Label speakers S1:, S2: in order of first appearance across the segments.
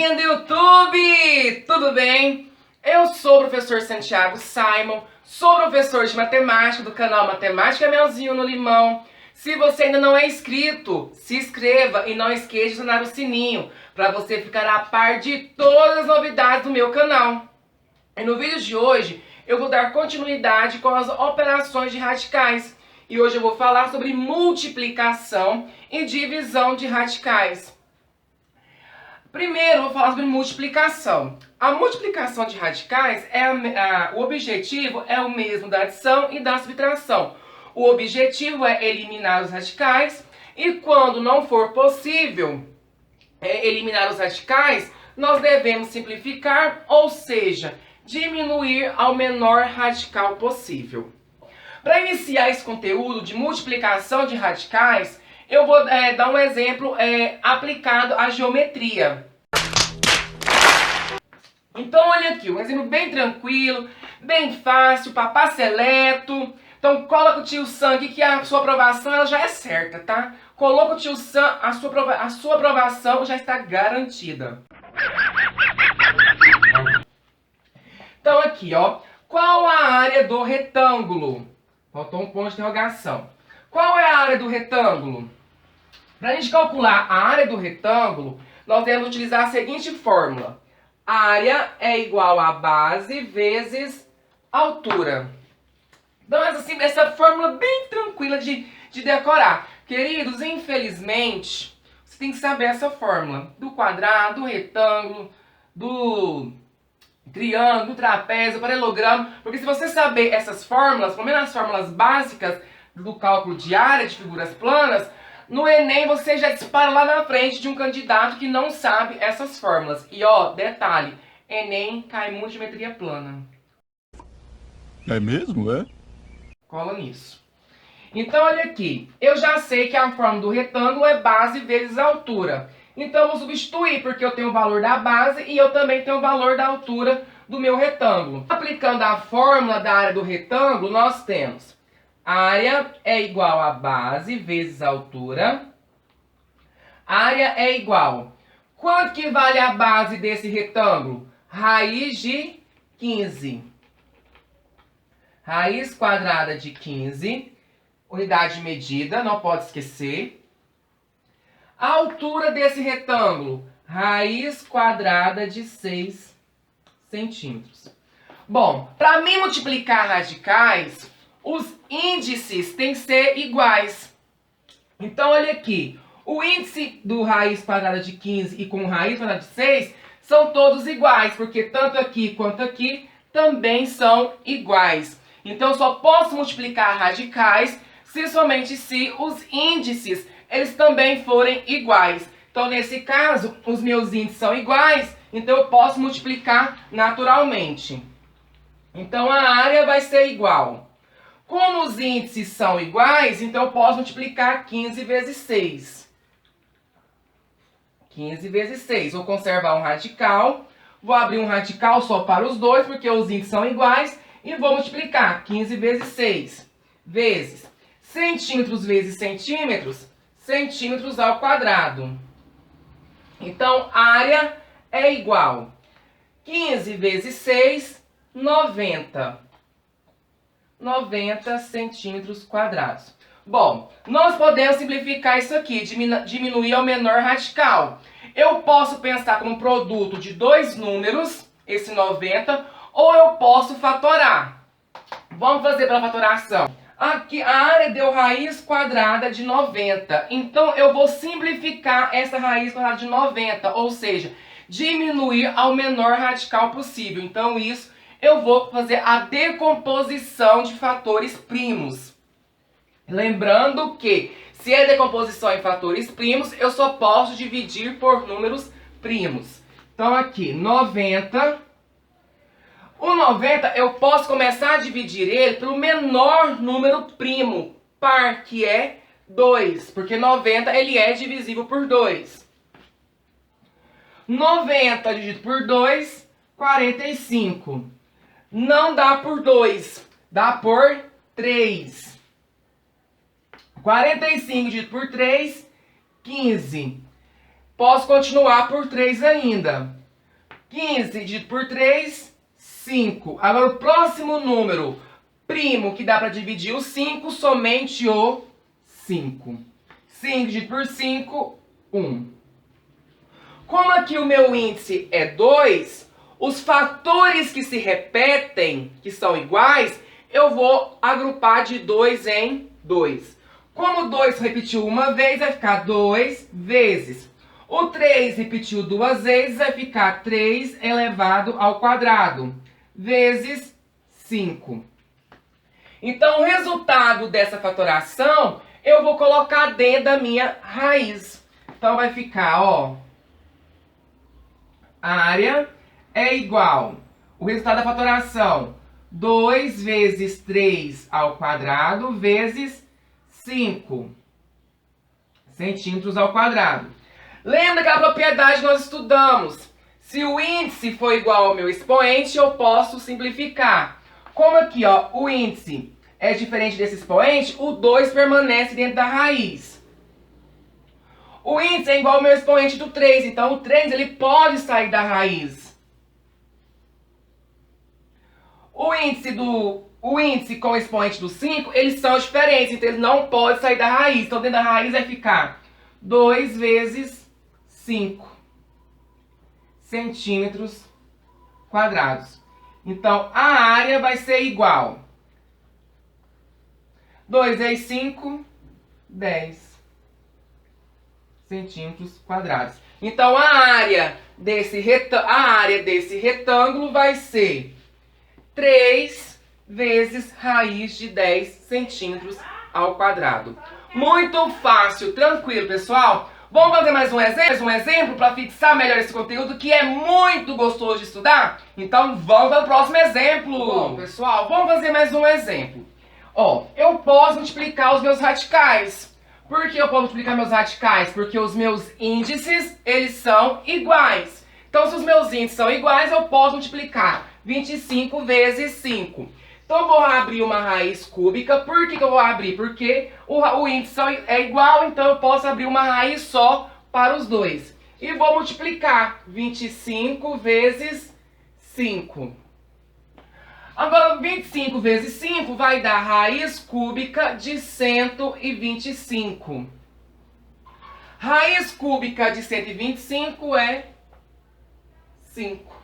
S1: galerinha do YouTube! Tudo bem? Eu sou o professor Santiago Simon, sou professor de matemática do canal Matemática Melzinho no Limão. Se você ainda não é inscrito, se inscreva e não esqueça de acionar o sininho para você ficar a par de todas as novidades do meu canal. E no vídeo de hoje eu vou dar continuidade com as operações de radicais. E hoje eu vou falar sobre multiplicação e divisão de radicais. Primeiro, eu vou falar sobre multiplicação. A multiplicação de radicais, o objetivo é o mesmo da adição e da subtração. O objetivo é eliminar os radicais e quando não for possível eliminar os radicais, nós devemos simplificar, ou seja, diminuir ao menor radical possível. Para iniciar esse conteúdo de multiplicação de radicais, eu vou dar um exemplo aplicado à geometria. Então, olha aqui, um exemplo bem tranquilo, bem fácil, papá seleto. Então, coloca o tio Sam aqui que a sua aprovação ela já é certa, tá? Coloca o tio Sam, a sua aprovação já está garantida. Então, aqui, ó. Qual a área do retângulo? Faltou um ponto de interrogação. Qual é a área do retângulo? Para a gente calcular a área do retângulo, nós devemos utilizar a seguinte fórmula. Área é igual a base vezes altura. Então, essa fórmula bem tranquila de decorar. Queridos, infelizmente, você tem que saber essa fórmula. Do quadrado, do retângulo, do triângulo, do trapézio, do paralelogramo. Porque se você saber essas fórmulas, pelo menos as fórmulas básicas do cálculo de área de figuras planas, no Enem você já dispara lá na frente de um candidato que não sabe essas fórmulas. E ó, detalhe, Enem cai muito de geometria plana.
S2: É mesmo, é?
S1: Cola nisso. Então olha aqui, eu já sei que a fórmula do retângulo é base vezes altura. Então eu vou substituir, porque eu tenho o valor da base e eu também tenho o valor da altura do meu retângulo. Aplicando a fórmula da área do retângulo, nós temos área é igual a base vezes altura. Área é igual. Quanto que vale a base desse retângulo? Raiz de 15. Raiz quadrada de 15. Unidade de medida, não pode esquecer. A altura desse retângulo? Raiz quadrada de 6 centímetros. Bom, para mim multiplicar radicais, os índices têm que ser iguais. Então, olha aqui. O índice do raiz quadrada de 15 e com raiz quadrada de 6 são todos iguais, porque tanto aqui quanto aqui também são iguais. Então, eu só posso multiplicar radicais somente se os índices eles também forem iguais. Então, nesse caso, os meus índices são iguais, então eu posso multiplicar naturalmente. Então, a área vai ser igual. Como os índices são iguais, então eu posso multiplicar 15 vezes 6. 15 vezes 6. Vou conservar um radical. Vou abrir um radical só para os dois, porque os índices são iguais. E vou multiplicar 15 vezes 6. Vezes centímetros vezes centímetros. Centímetros ao quadrado. Então, área é igual. 15 vezes 6, 90. 90 centímetros quadrados. Bom, nós podemos simplificar isso aqui, diminuir ao menor radical. Eu posso pensar como um produto de dois números, esse 90, ou eu posso fatorar. Vamos fazer pela fatoração. Aqui a área deu raiz quadrada de 90, então eu vou simplificar essa raiz quadrada de 90, ou seja, diminuir ao menor radical possível. Então isso eu vou fazer a decomposição de fatores primos. Lembrando que, se é decomposição em fatores primos, eu só posso dividir por números primos. Então, aqui, 90. O 90, eu posso começar a dividir ele pelo menor número primo, par, que é 2. Porque 90, ele é divisível por 2. 90 dividido por 2, 45. Não dá por 2, dá por 3. 45 dividido por 3, 15. Posso continuar por 3 ainda. 15 dividido por 3, 5. Agora, o próximo número primo que dá para dividir o 5, somente o 5. 5 dividido por 5, 1. Como aqui o meu índice é 2, os fatores que se repetem, que são iguais, eu vou agrupar de 2 em 2. Como 2 repetiu uma vez, vai ficar 2 vezes. O 3 repetiu duas vezes, vai ficar 3 elevado ao quadrado, vezes 5. Então, o resultado dessa fatoração, eu vou colocar dentro da minha raiz. Então, vai ficar, ó, área é igual, o resultado da fatoração, 2 vezes 3 ao quadrado, vezes 5 centímetros ao quadrado. Lembra aquela propriedade que nós estudamos? Se o índice for igual ao meu expoente, eu posso simplificar. Como aqui, ó, o índice é diferente desse expoente, o 2 permanece dentro da raiz. O índice é igual ao meu expoente do 3, então o 3 ele pode sair da raiz. O índice com o expoente do 5, eles são diferentes, então eles não podem sair da raiz. Então dentro da raiz vai ficar 2 vezes 5 centímetros quadrados. Então a área vai ser igual. 2 vezes 5, 10 centímetros quadrados. Então a área desse retângulo vai ser 3 vezes raiz de 10 centímetros ao quadrado. Muito fácil, tranquilo, pessoal? Vamos fazer mais um exemplo para fixar melhor esse conteúdo que é muito gostoso de estudar? Então vamos para o próximo exemplo. Bom, pessoal, vamos fazer mais um exemplo. Ó, eu posso multiplicar os meus radicais. Por que eu posso multiplicar meus radicais? Porque os meus índices, eles são iguais. Então, se os meus índices são iguais, eu posso multiplicar 25 vezes 5. Então, eu vou abrir uma raiz cúbica. Por que eu vou abrir? Porque o índice é igual, então eu posso abrir uma raiz só para os dois. E vou multiplicar 25 vezes 5. Agora, 25 vezes 5 vai dar raiz cúbica de 125. Raiz cúbica de 125 é 5.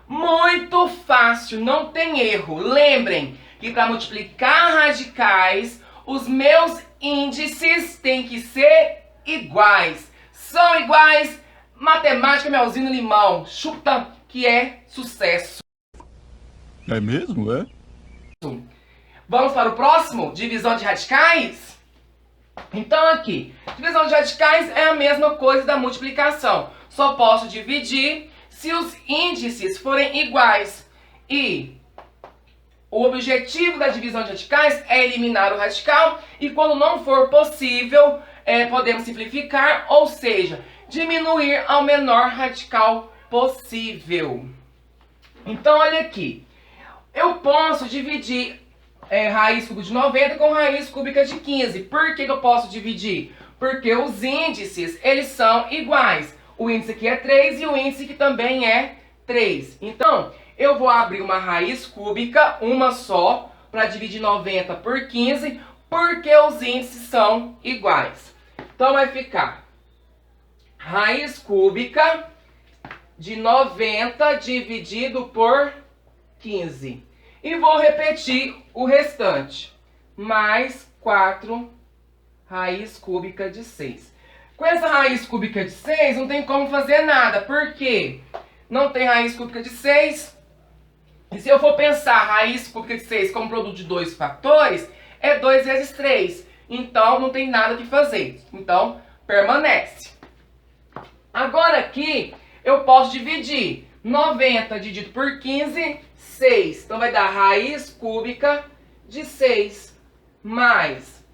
S1: Muito fácil, não tem erro. Lembrem que para multiplicar radicais, os meus índices têm que ser iguais. São iguais, matemática, melzinho, limão. Chuta que é sucesso.
S2: É mesmo, é?
S1: Vamos para o próximo? Divisão de radicais? Então aqui, divisão de radicais é a mesma coisa da multiplicação. Só posso dividir se os índices forem iguais. E o objetivo da divisão de radicais é eliminar o radical. E quando não for possível, podemos simplificar, ou seja, diminuir ao menor radical possível. Então olha aqui. Eu posso dividir raiz cúbica de 90 com raiz cúbica de 15. Por que eu posso dividir? Porque os índices, eles são iguais. O índice aqui é 3 e o índice aqui também é 3. Então, eu vou abrir uma raiz cúbica, uma só, para dividir 90 por 15, porque os índices são iguais. Então, vai ficar raiz cúbica de 90 dividido por 15. E vou repetir o restante. Mais 4 raiz cúbica de 6. Com essa raiz cúbica de 6, não tem como fazer nada. Por quê? Não tem raiz cúbica de 6. E se eu for pensar raiz cúbica de 6 como produto de dois fatores, é 2 vezes 3. Então, não tem nada que fazer. Então, permanece. Agora aqui, eu posso dividir 90 dividido por 15, 6. Então, vai dar raiz cúbica de 6 mais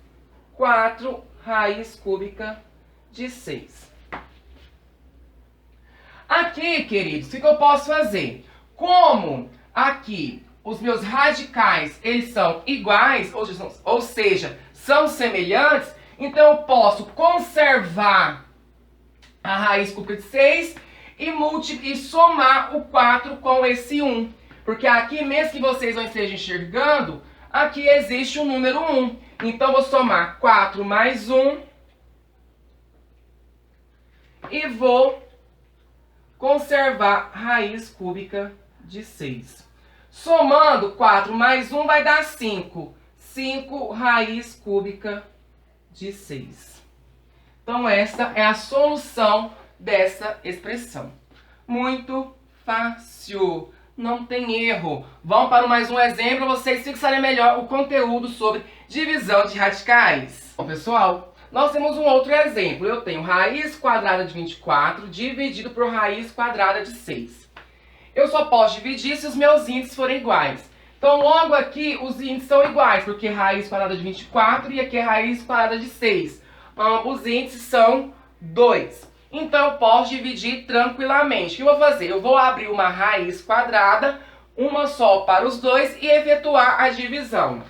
S1: 4 raiz cúbica de 6. Aqui, queridos, o que eu posso fazer? Como aqui os meus radicais, eles são iguais, ou seja, são semelhantes, então eu posso conservar a raiz cúbica de 6 e somar o 4 com esse 1. Porque aqui, mesmo que vocês não estejam enxergando, aqui existe o número 1. Então, vou somar 4 mais 1 e vou conservar raiz cúbica de 6. Somando 4 mais 1 vai dar 5. 5 raiz cúbica de 6. Então, essa é a solução dessa expressão. Muito fácil, não tem erro. Vamos para mais um exemplo para vocês fixarem melhor o conteúdo sobre divisão de radicais. Bom, pessoal, nós temos um outro exemplo. Eu tenho raiz quadrada de 24 dividido por raiz quadrada de 6. Eu só posso dividir se os meus índices forem iguais. Então, logo aqui, os índices são iguais, porque raiz quadrada de 24 e aqui é raiz quadrada de 6. Ambos os índices são 2. Então, eu posso dividir tranquilamente. O que eu vou fazer? Eu vou abrir uma raiz quadrada, uma só para os dois, e efetuar a divisão.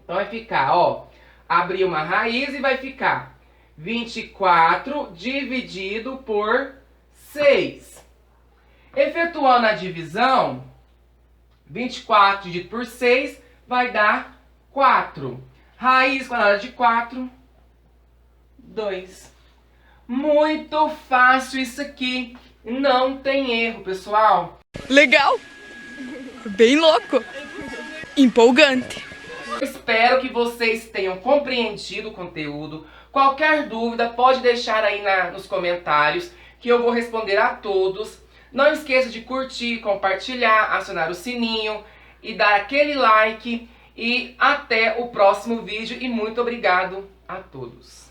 S1: Então, vai ficar, ó, abrir uma raiz e vai ficar 24 dividido por 6. Efetuando a divisão, 24 dividido por 6 vai dar 4. Raiz quadrada de 4, 2. Muito fácil isso aqui. Não tem erro, pessoal.
S3: Legal. Bem louco. Empolgante.
S1: Espero que vocês tenham compreendido o conteúdo. Qualquer dúvida pode deixar aí nos comentários que eu vou responder a todos. Não esqueça de curtir, compartilhar, acionar o sininho e dar aquele like. E até o próximo vídeo e muito obrigado a todos.